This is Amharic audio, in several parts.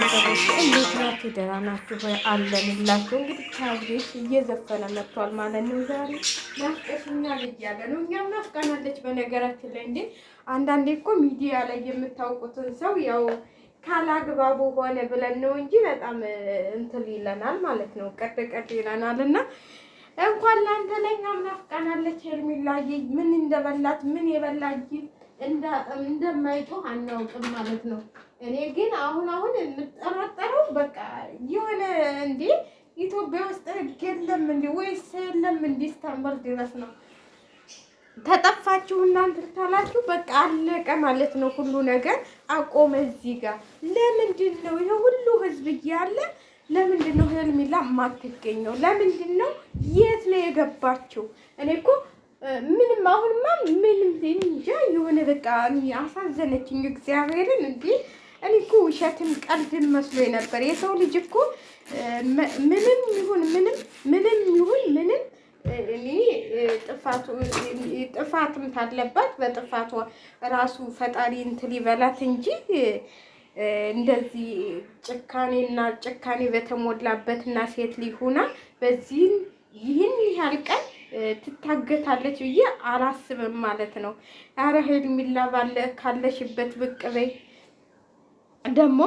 ቤተሰቦች እንዴት ናችሁ? ደህና ናችሁ ወይ? አለንላችሁ። እንግዲህ ካብሬሽ እየዘፈነ መጥቷል ማለት ነው። ዛሬ ናፍቀሽኛል እያለ ነው። እኛም ናፍቀናለች። በነገራችን ላይ እንዴ አንዳንዴ እኮ ሚዲያ ላይ የምታውቁትን ሰው ያው ካላግባቡ ሆነ ብለን ነው እንጂ በጣም እንትን ይለናል ማለት ነው። ቀጥ ይለናል እና እንኳን ለአንተ ለኛም ናፍቀናለች። ሄርሜላዬ ምን እንደበላት ምን የበላጅ እንደማይጮህ አናውቅም ማለት ነው። እኔ ግን አሁን የምጠራጠረው በቃ የሆነ እንዴ ኢትዮጵያ ውስጥ ህግ የለም እንዴ ወይስ የለም እንዴ? እስታንቡል ድረስ ነው ተጠፋችሁ እናንተ ታላችሁ በቃ አለቀ ማለት ነው። ሁሉ ነገር አቆመ እዚህ ጋር። ለምንድን ነው ይሄ ሁሉ ህዝብ እያለ ለምንድን ነው ሄርሜላ የማትገኘው? ለምንድን ነው የት ነው የገባችው? እኔ እኮ ምንም አሁንማ ምንም እንጃ የሆነ በቃ አሳዘነችኝ እግዚአብሔርን እንዴ። እኔ እኮ ውሸትም ቀልድም መስሎ ነበር። የሰው ልጅ እኮ ምንም ይሁን ምንም እኔ ጥፋትም ታለባት በጥፋቷ ራሱ ፈጣሪ እንትን ይበላት እንጂ እንደዚህ ጭካኔ በተሞላበትና ሴት ልጅ ሆና በዚህ ይህን ያህል ቀን ትታገታለች ብዬ አላስብም ማለት ነው። ኧረ ሄርሜላ ካለሽበት ብቅ በይ። ደግሞ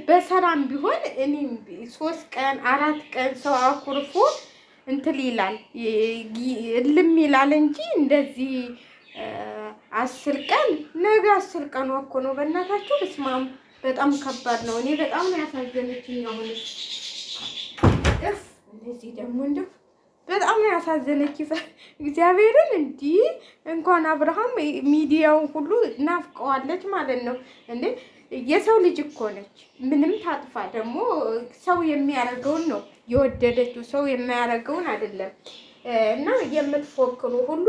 በሰላም ቢሆን እኔ 3 ቀን 4 ቀን ሰው አኩርፎ እንትን ይላል እልም ይላል እንጂ እንደዚህ 10 ቀን ነገ 10 ቀን እኮ ነው። በእናታችሁ እስማም በጣም ከባድ ነው። እኔ በጣም ነው ያሳዘነችኝ። አሁን እንደዚህ ደግሞ እንደው በጣም ነው ያሳዘነች እግዚአብሔርን። እንዲህ እንኳን አብርሃም ሚዲያውን ሁሉ ናፍቀዋለች ማለት ነው እንዴ። የሰው ልጅ እኮ ነች። ምንም ታጥፋ ደግሞ ሰው የሚያደርገውን ነው የወደደችው፣ ሰው የሚያደርገውን አይደለም። እና የምትፎክሩ ሁሉ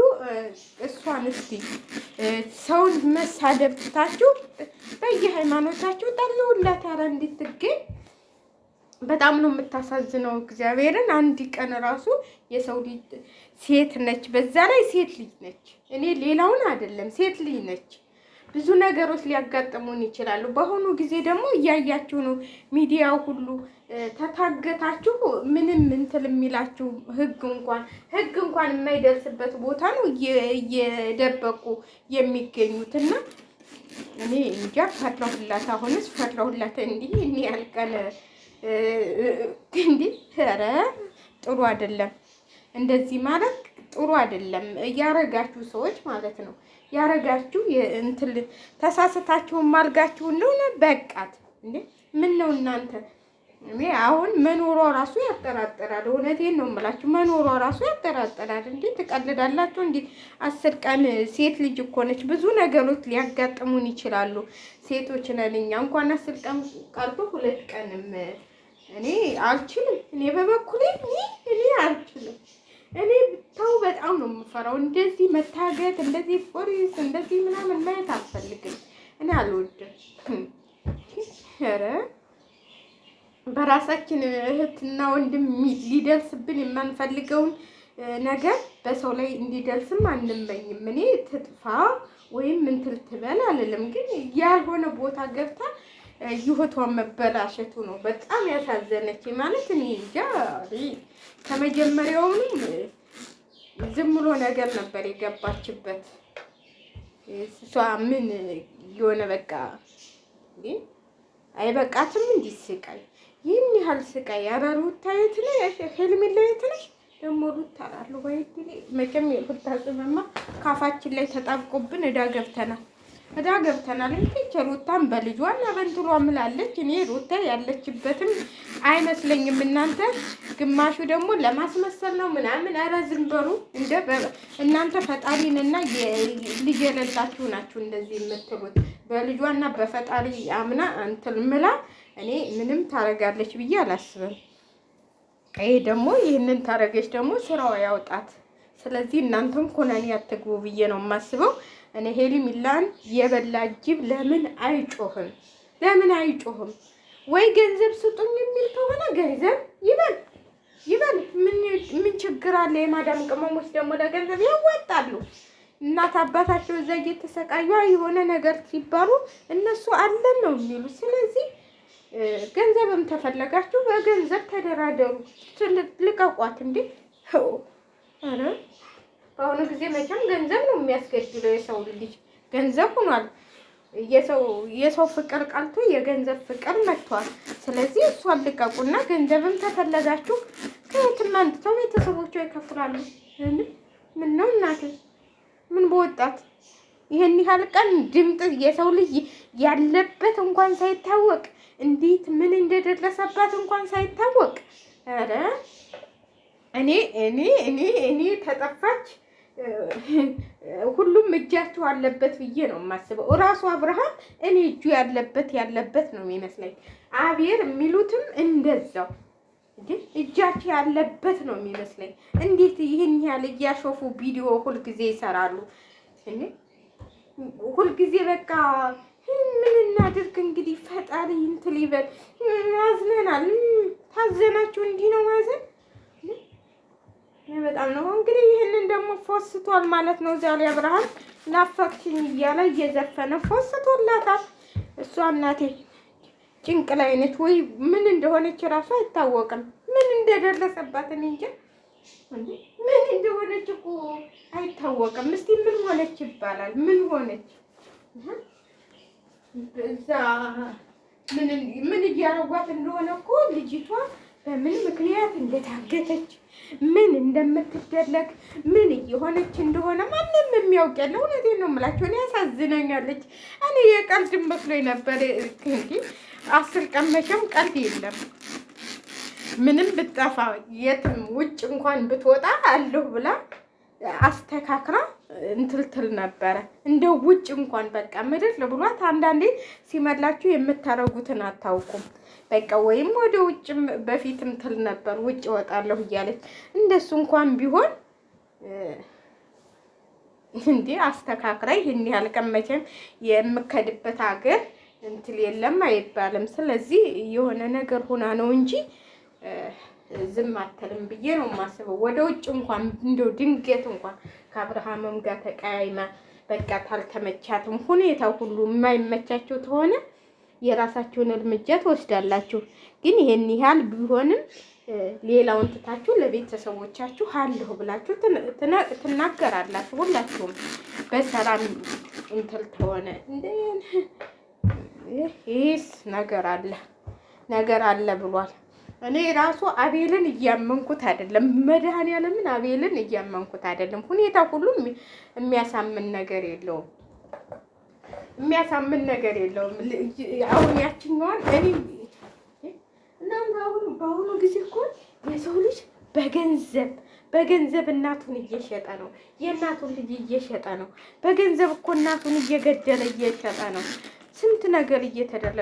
እሷን እስቲ ሰውን መሳደብ ትታችሁ በየሃይማኖታችሁ ጠልሁላት። ኧረ እንድትገኝ በጣም ነው የምታሳዝነው እግዚአብሔርን። አንድ ቀን ራሱ የሰው ልጅ ሴት ነች፣ በዛ ላይ ሴት ልጅ ነች። እኔ ሌላውን አይደለም ሴት ልጅ ነች። ብዙ ነገሮች ሊያጋጥሙን ይችላሉ። በአሁኑ ጊዜ ደግሞ እያያችሁ ነው ሚዲያው ሁሉ ተታገታችሁ ምንም እንትን የሚላችሁ ህግ እንኳን የማይደርስበት ቦታ ነው እየደበቁ የሚገኙትና እኔ እንጃ ፈራሁላት። አሁንስ ፈራሁላት። እንዲህ እኔ ያልቀን እንዲህ ኧረ ጥሩ አይደለም። እንደዚህ ማለት ጥሩ አይደለም። ያረጋችሁ ሰዎች ማለት ነው ያረጋችሁ እንትን ተሳስታችሁ ማልጋችሁ እንደሆነ በቃት እንዴ። ምን ነው እናንተ? እኔ አሁን መኖሯ ራሱ ያጠራጥራል። እውነቴን ነው የምላችሁ፣ መኖሯ ራሱ ያጠራጥራል። እንዴ ትቀልዳላችሁ እንዴ? 10 ቀን ሴት ልጅ እኮ ነች። ብዙ ነገሮች ሊያጋጥሙን ይችላሉ። ሴቶች ነን እኛ። እንኳን 10 ቀን ቀርቶ 2 ቀንም እኔ አልችልም። እኔ በበኩሌ እኔ አልችልም። እኔ ብታው በጣም ነው የምፈራው። እንደዚህ መታገት፣ እንደዚህ ፖሊስ፣ እንደዚህ ምናምን ማየት አልፈልግም። እኔ አልወድም። ኧረ በራሳችን እህትና ወንድም ሊደርስብን የማንፈልገውን ነገር በሰው ላይ እንዲደርስም አንመኝም። እኔ ትጥፋ ወይም እንትን ትበል አልልም፣ ግን ያልሆነ ቦታ ገብታ ህይወቷን መበላሸቱ ነው በጣም ያሳዘነች። ማለት እኔ እንጃ ከመጀመሪያውንም ዝም ብሎ ነገር ነበር የገባችበት። እሷ ምን የሆነ በቃ አይበቃትም እንዲህ ስቃይ፣ ይህን ያህል ስቃይ። ኧረ ሩታ የት ነሽ? ሄርሜላ የት ነሽ? ደግሞ ሩታ አላለሁ ወይ መቼም የሩታ ጽመማ ካፋችን ላይ ተጣብቆብን እዳ ገብተናል እንጂ ሩታን በልጇና በእንትኗ ምላለች። እኔ ሩታ ያለችበትም አይመስለኝም። እናንተ ግማሹ ደግሞ ለማስመሰል ነው ምናምን። ኧረ ዝም በሉ እናንተ ፈጣሪንና ልጅ የሌላችሁ ናችሁ እንደዚህ የምትሉት። በልጇና በፈጣሪ አምና እንትን ምላ እኔ ምንም ታረጋለች ብዬ አላስብም። ይሄ ደግሞ ይህንን ታረገች ደግሞ ስራዋ ያውጣት። ስለዚህ እናንተም ኮናኒ አትግቡ ብዬ ነው የማስበው። እኔ ሄርሜላን የበላ ጅብ ለምን አይጮህም? ወይ ገንዘብ ስጡኝ የሚል ከሆነ ገንዘብ ይበል። ምን ችግር አለ? የማዳም ቅመሞች ደግሞ ለገንዘብ ያዋጣሉ። እናት አባታቸው እዛ እየተሰቃዩ የሆነ ነገር ሲባሉ እነሱ አለን ነው የሚሉ። ስለዚህ ገንዘብም ተፈለጋችሁ በገንዘብ ተደራደሩ። ልቀቋት እንዴ! ኧረ በአሁኑ ጊዜ መቼም ገንዘብ ነው የሚያስገድለው። የሰው ልጅ ገንዘብ ሆኗል። የሰው ፍቅር ቀልቶ የገንዘብ ፍቅር መጥቷል። ስለዚህ እሷን ልቀቁና ገንዘብም ተፈለጋችሁ ከየትም አንጥተው ቤተሰቦቿ ይከፍላሉ። ምን ነው እናቴ? ምን በወጣት ይሄን ያህል ቀን ድምጥ የሰው ልጅ ያለበት እንኳን ሳይታወቅ እንዴት ምን እንደደረሰባት እንኳን ሳይታወቅ ኧረ እኔ ተጠፋች ሁሉም እጃቸው አለበት ብዬ ነው የማስበው። እራሱ አብርሃም እኔ እጁ ያለበት ነው የሚመስለኝ። አቤል የሚሉትም እንደዛው ግን እጃቸው ያለበት ነው የሚመስለኝ። እንዴት ይህን ያህል እያሾፉ ቪዲዮ ሁልጊዜ ይሰራሉ? ሁልጊዜ በቃ ምን እናድርግ እንግዲህ ፈጣሪ እንትን ይበል። አዝነናል። ታዘናችሁ እንዲህ ነው ማዘን በጣም ነው እንግዲህ። ይህንን ደግሞ ፎስቷል ማለት ነው። ዛሬ አብርሃም ናፈቅሽኝ እያለ እየዘፈነ ፎስቶላታል። እሷ እናቴ ጭንቅ ላይ ነች ወይ ምን እንደሆነች እራሱ አይታወቅም። ምን እንደደረሰባት እኔ እንጃ። ምን እንደሆነች እኮ አይታወቅም። እስቲ ምን ሆነች ይባላል? ምን ሆነች? እዛ ምን እያረጓት እንደሆነ እኮ ልጅቷ በምን ምክንያት እንደታገተች ምን እንደምትደለግ ምን እየሆነች እንደሆነ ማንም የሚያውቅ የለ። እውነቴን ነው የምላቸው። እኔ ያሳዝነኛለች። እኔ የቀልድ መስሎኝ ነበር። እንግዲህ 10 ቀን መቼም ቀልድ የለም። ምንም ብትጠፋ የትም ውጭ እንኳን ብትወጣ አለሁ ብላ አስተካክራ እንትልትል ነበረ። እንደው ውጭ እንኳን በቃ ምድር ለብሏት። አንዳንዴ ሲመላችሁ የምታረጉትን አታውቁም። በቃ ወይም ወደ ውጭ በፊትም ትል ነበር ውጭ እወጣለሁ እያለች። እንደሱ እንኳን ቢሆን እንዴ አስተካክራ ይሄን ያህል ቀን መቼም የምከድበት ሀገር እንትል የለም አይባልም። ስለዚህ የሆነ ነገር ሆና ነው እንጂ ዝም አትልም ብዬ ነው የማስበው። ወደ ውጭ እንኳን እንደው ድንገት እንኳን ከአብርሃምም ጋር ተቀያይማ በቃ ታልተመቻትም ሁኔታው ሁሉ የማይመቻቸው ተሆነ የራሳችሁን እርምጃ ትወስዳላችሁ። ግን ይሄን ያህል ቢሆንም ሌላውን ትታችሁ ለቤተሰቦቻችሁ አለሁ ብላችሁ ትናገራላችሁ። ሁላችሁም በሰላም እንትን ተሆነ ይሄስ ነገር አለ ብሏል። እኔ ራሱ አቤልን እያመንኩት አይደለም። መድኃኒዓለምን አቤልን እያመንኩት አይደለም። ሁኔታ ሁሉ የሚያሳምን ነገር የለውም። አሁን ያችኛዋን እኔ እና በአሁኑ ጊዜ እኮ የሰው ልጅ በገንዘብ እናቱን እየሸጠ ነው። የእናቱን ልጅ እየሸጠ ነው። በገንዘብ እኮ እናቱን እየገደለ እየሸጠ ነው። ስንት ነገር እየተደረገ